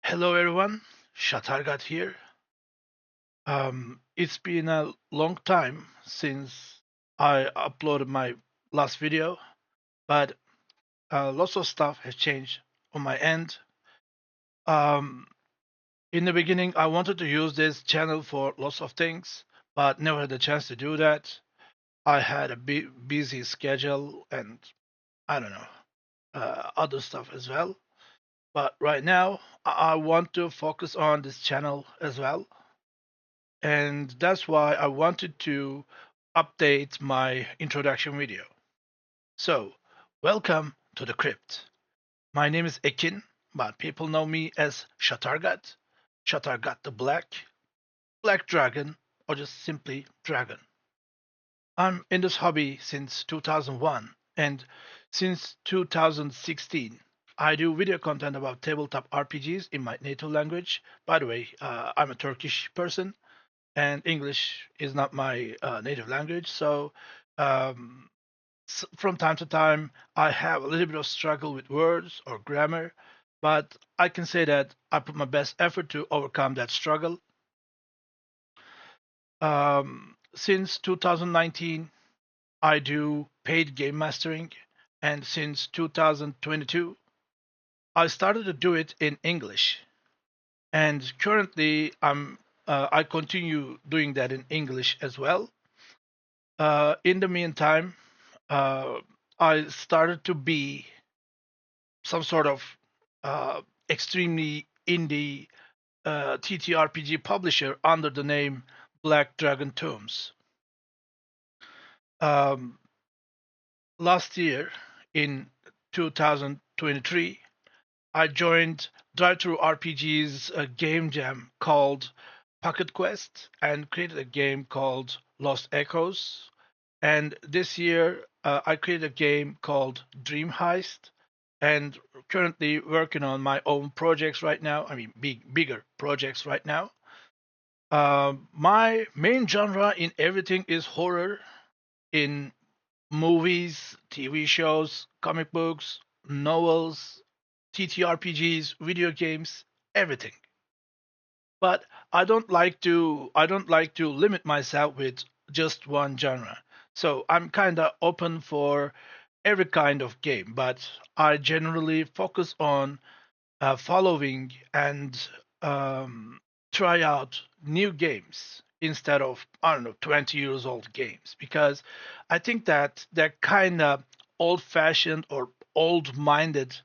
Hello everyone, Shatargat here. It's been a long time since I uploaded my last video, but lots of stuff has changed on my end. Um, in the beginning, I wanted to use this channel for lots of things, but never had the chance to do that. I had a busy schedule and I don't know, other stuff as well. But right now, I want to focus on this channel as well. And that's why I wanted to update my introduction video. So, welcome to the crypt. My name is Ekin, but people know me as Shatargat, Shatargat the Black Dragon, or just simply Dragon. I'm in this hobby since 2001, and since 2016, I do video content about tabletop RPGs in my native language. By the way, I'm a Turkish person, and English is not my native language. So um, from time to time, I have a little bit of struggle with words or grammar, but I can say that I put my best effort to overcome that struggle. Since 2019, I do paid game mastering, and since 2022, I started to do it in English. And currently, I continue doing that in English as well. In the meantime, uh, I started to be some sort of extremely indie TTRPG publisher under the name Black Dragon Tomes. Um, Last year, in 2023, I joined Drive-Thru RPG's game jam called Pocket Quest and created a game called Lost Echoes. And this year, I created a game called Dream Heist, and currently working on my own projects right now. I mean, bigger projects right now. My main genre in everything is horror in movies, TV shows, comic books, novels, TTRPGs, video games, everything. But I don't like to limit myself with just one genre. So I'm kind of open for every kind of game, but I generally focus on following and um, try out new games instead of, I don't know, 20 years old games, because I think that they're kind of old fashioned or old minded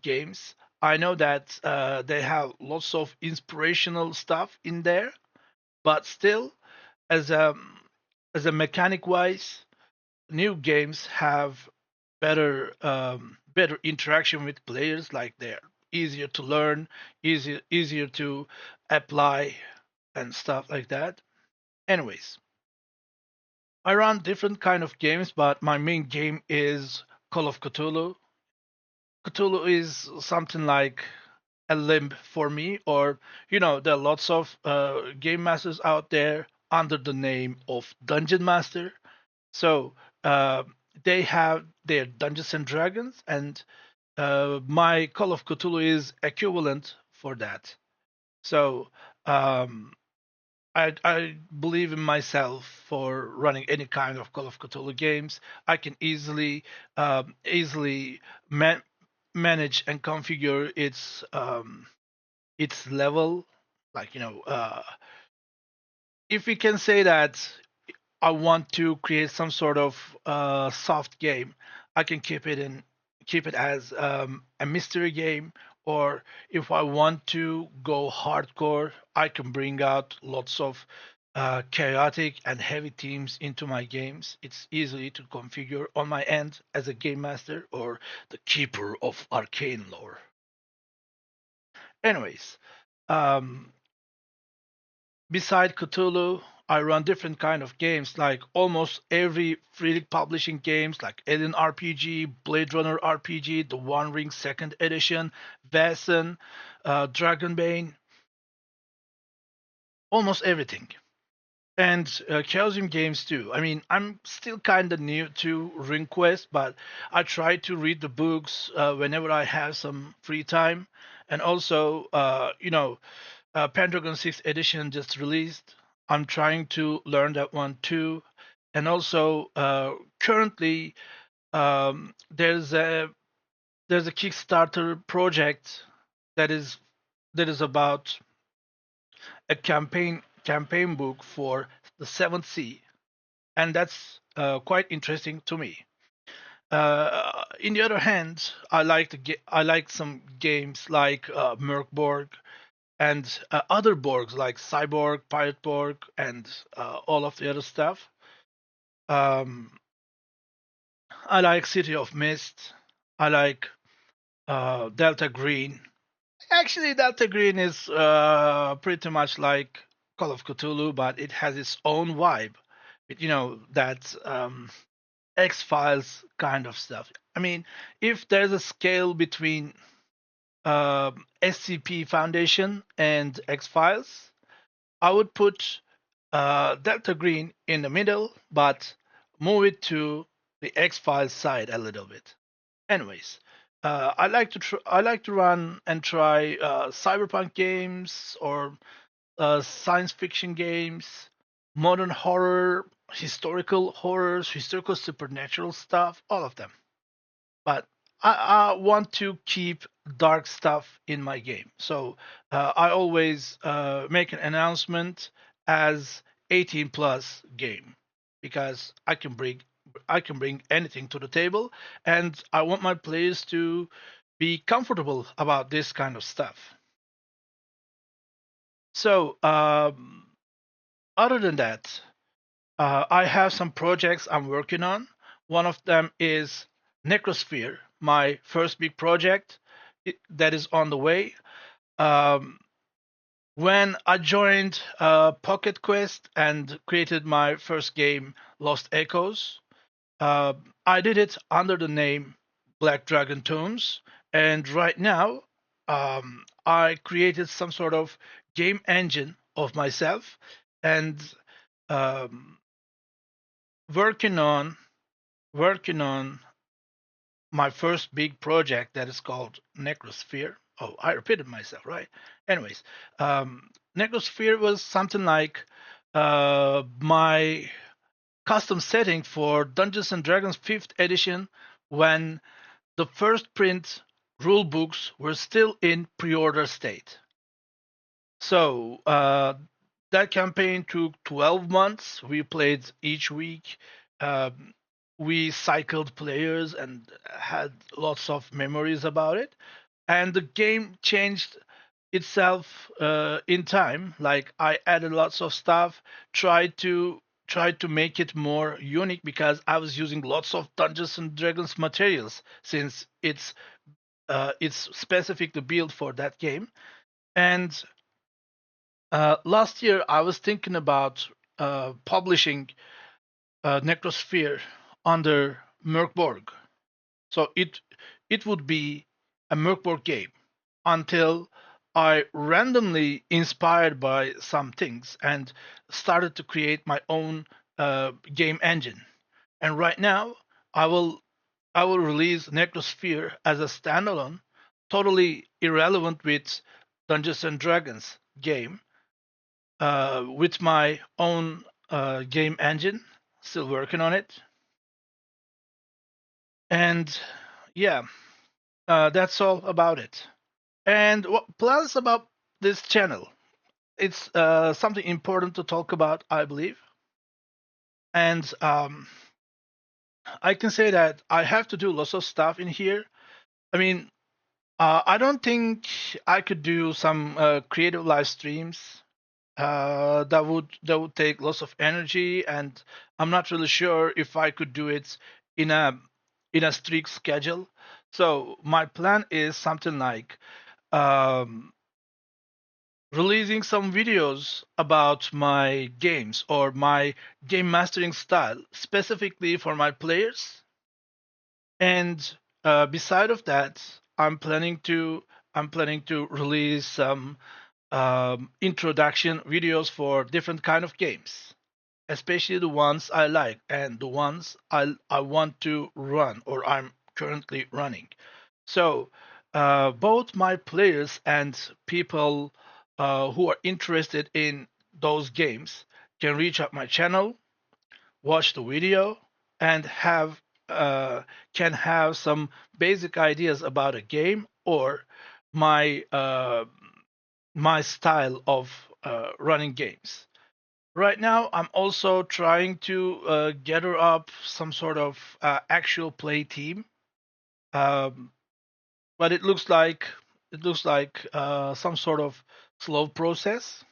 games. I know that they have lots of inspirational stuff in there, but still, as a as a mechanic wise, new games have better interaction with players. Like they're easier to learn, easier to apply, and stuff like that. Anyways, I run different kind of games, but my main game is Call of Cthulhu. Cthulhu is something like a limb for me, or there are lots of game masters out there under the name of Dungeon Master. So uh, they have their Dungeons and Dragons, and my Call of Cthulhu is equivalent for that. So um, I believe in myself for running any kind of Call of Cthulhu games. I can easily manage and configure its level. Like if we can say that I want to create some sort of soft game, I can keep it as a mystery game. Or if I want to go hardcore, I can bring out lots of chaotic and heavy themes into my games. It's easy to configure on my end as a game master or the keeper of arcane lore. Anyways, um, beside Cthulhu, I run different kind of games, like almost every free publishing games, like Alien RPG, Blade Runner RPG, the One Ring Second Edition, Vaesen, Dragonbane, almost everything. and Chaosium games too. I mean, I'm still kind of new to Ring Quest, but I try to read the books whenever I have some free time. And also, Pendragon 6th edition just released. I'm trying to learn that one too. And also, currently, there's a Kickstarter project that is about a campaign book for the Seventh Sea, and that's quite interesting to me. In the other hand, I like some games like Merkborg and other Borgs like Cyborg, Pirate Borg, and all of the other stuff. Um, I like City of Mist. I like Delta Green. Actually, Delta Green is pretty much like Call of Cthulhu, but it has its own vibe. That X Files kind of stuff. I mean, if there's a scale between SCP Foundation and X Files, I would put Delta Green in the middle, but move it to the X Files side a little bit. Anyways, I like to run and try cyberpunk games or science fiction games, modern horror, historical horrors, historical supernatural stuff, all of them. But I want to keep dark stuff in my game. So I always make an announcement as 18 plus game because I can bring anything to the table, and I want my players to be comfortable about this kind of stuff. So other than that, I have some projects I'm working on. One of them is Necrosphere, my first big project that is on the way. Um, when I joined Pocket Quest and created my first game, Lost Echoes, uh, I did it under the name Black Dragon Tombs. And right now, I created some sort of game engine of myself and um, working on working on my first big project that is called Necrosphere. Oh, I repeated myself, right? Anyways, Necrosphere was something like my custom setting for Dungeons and Dragons 5th edition when the first print rule books were still in pre-order state. So that campaign took 12 months. We played each week. Um, we cycled players and had lots of memories about it. And the game changed itself in time. Like I added lots of stuff, tried to make it more unique because I was using lots of Dungeons and Dragons materials since it's specifically built for that game. And last year, I was thinking about publishing Necrosphere under Merkborg. So it would be a Merkborg game until I randomly inspired by some things and started to create my own game engine. And right now, I will I will release Necrosphere as a standalone, totally irrelevant with Dungeons and Dragons game with my own game engine. Still working on it. And yeah, that's all about it. And what plans about this channel? It's something important to talk about, I believe. And I can say that I have to do lots of stuff in here. I mean, I don't think I could do some creative live streams that would take lots of energy, and I'm not really sure if I could do it in a strict schedule. So my plan is something like um, releasing some videos about my games or my game mastering style specifically for my players. And beside of that, I'm planning to release some introduction videos for different kind of games. especially the ones I like and the ones I want to run or I'm currently running. So both my players and people who are interested in those games can reach out my channel, watch the video, and have can have some basic ideas about a game or my my style of running games. Right now, I'm also trying to gather up some sort of actual play team, um, but it looks like some sort of slow process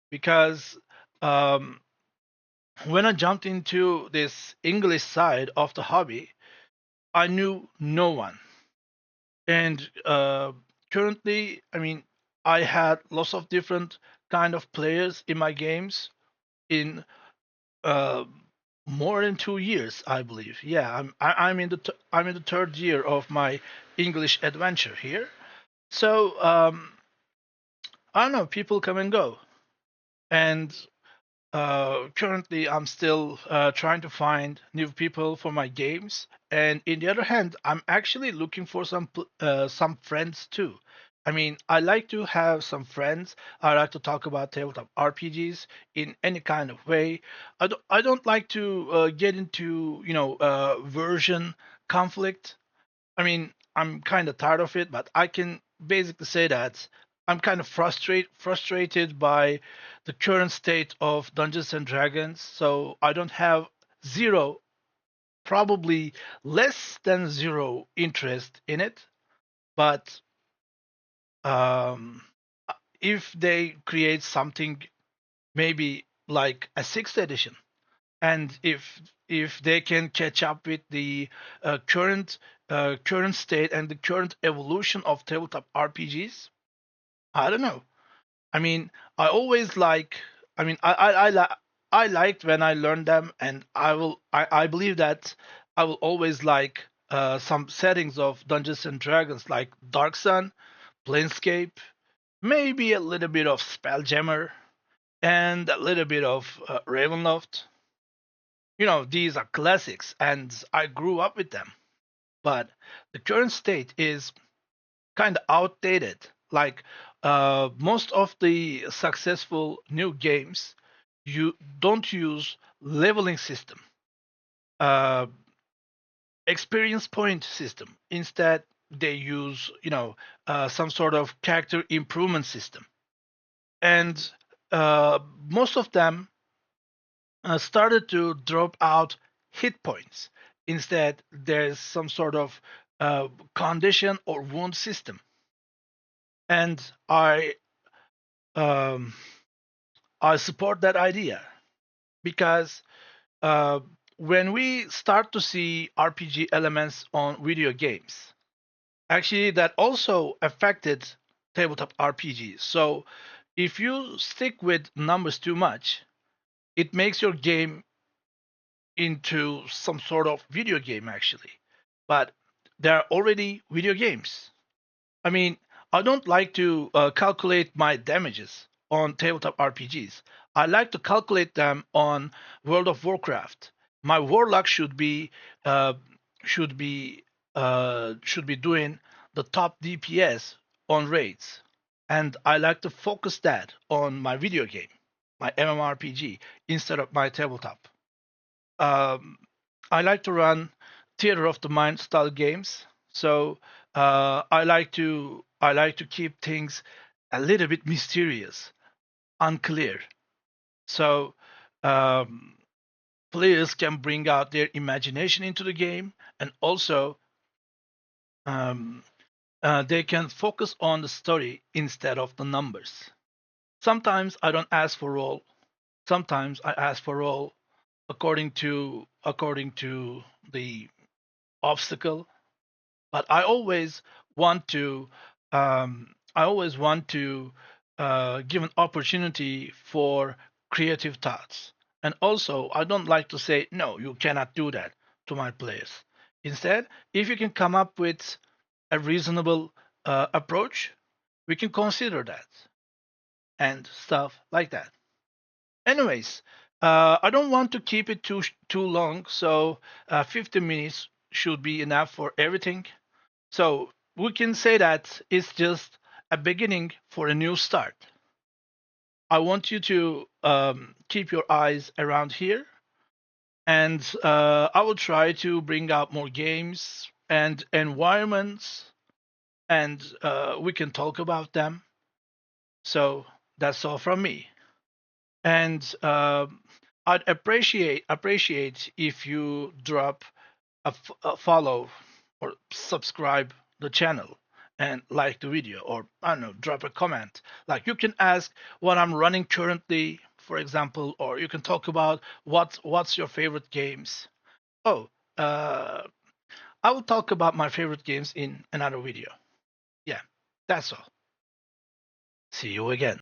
because um, when I jumped into this English side of the hobby, I knew no one, and currently, I mean, I had lots of different kind of players in my games in uh, more than 2 years, I believe. Yeah, I'm in I'm in the third year of my English adventure here. So I don't know, people come and go, and currently I'm still trying to find new people for my games. And in the other hand, I'm actually looking for some friends too. I mean, I like to have some friends. I like to talk about tabletop RPGs in any kind of way. I don't like to get into version conflict. I mean, I'm kind of tired of it, but I can basically say that I'm kind of frustrated by the current state of Dungeons and Dragons. So I don't have zero, probably less than zero interest in it. But um, if they create something maybe like a sixth edition, and if they can catch up with the current state and the current evolution of tabletop RPGs, I don't know. I mean, I always like. I mean, I liked when I learned them, and I believe that I will always like some settings of Dungeons and Dragons like Dark Sun, Planescape, maybe a little bit of Spelljammer, and a little bit of Ravenloft. These are classics and I grew up with them. But the current state is kind of outdated. Like most of the successful new games, you don't use leveling system, uh, experience point system. Instead, they use some sort of character improvement system, and most of them started to drop out hit points. Instead, there's some sort of condition or wound system. And um, I support that idea because uh, when we start to see RPG elements on video games, actually that also affected tabletop RPGs. So if you stick with numbers too much, it makes your game into some sort of video game actually. But there are already video games. I mean, I don't like to calculate my damages on tabletop RPGs. I like to calculate them on World of Warcraft. My warlock uh, should be should be doing the top DPS on raids, and I like to focus that on my video game, my MMORPG, instead of my tabletop. um, I like to run theater of the mind style games. So I like to keep things a little bit mysterious, unclear. So um, players can bring out their imagination into the game, and also um, they can focus on the story instead of the numbers. Sometimes I don't ask for roll. Sometimes I ask for roll according to the obstacle, but I always want to give an opportunity for creative thoughts. And also, I don't like to say no, you cannot do that to my players. Instead, if you can come up with a reasonable approach, we can consider that and stuff like that. Anyways, I don't want to keep it too long, so 50 minutes should be enough for everything. So we can say that it's just a beginning for a new start. I want you to keep your eyes around here, and I will try to bring out more games and environments, and we can talk about them. So that's all from me. And I'd appreciate if you drop a follow or subscribe the channel and like the video, or I don't know, drop a comment. Like, you can ask what I'm running currently, for example, or you can talk about what's your favorite games. Oh, uh, I will talk about my favorite games in another video. Yeah, that's all. See you again.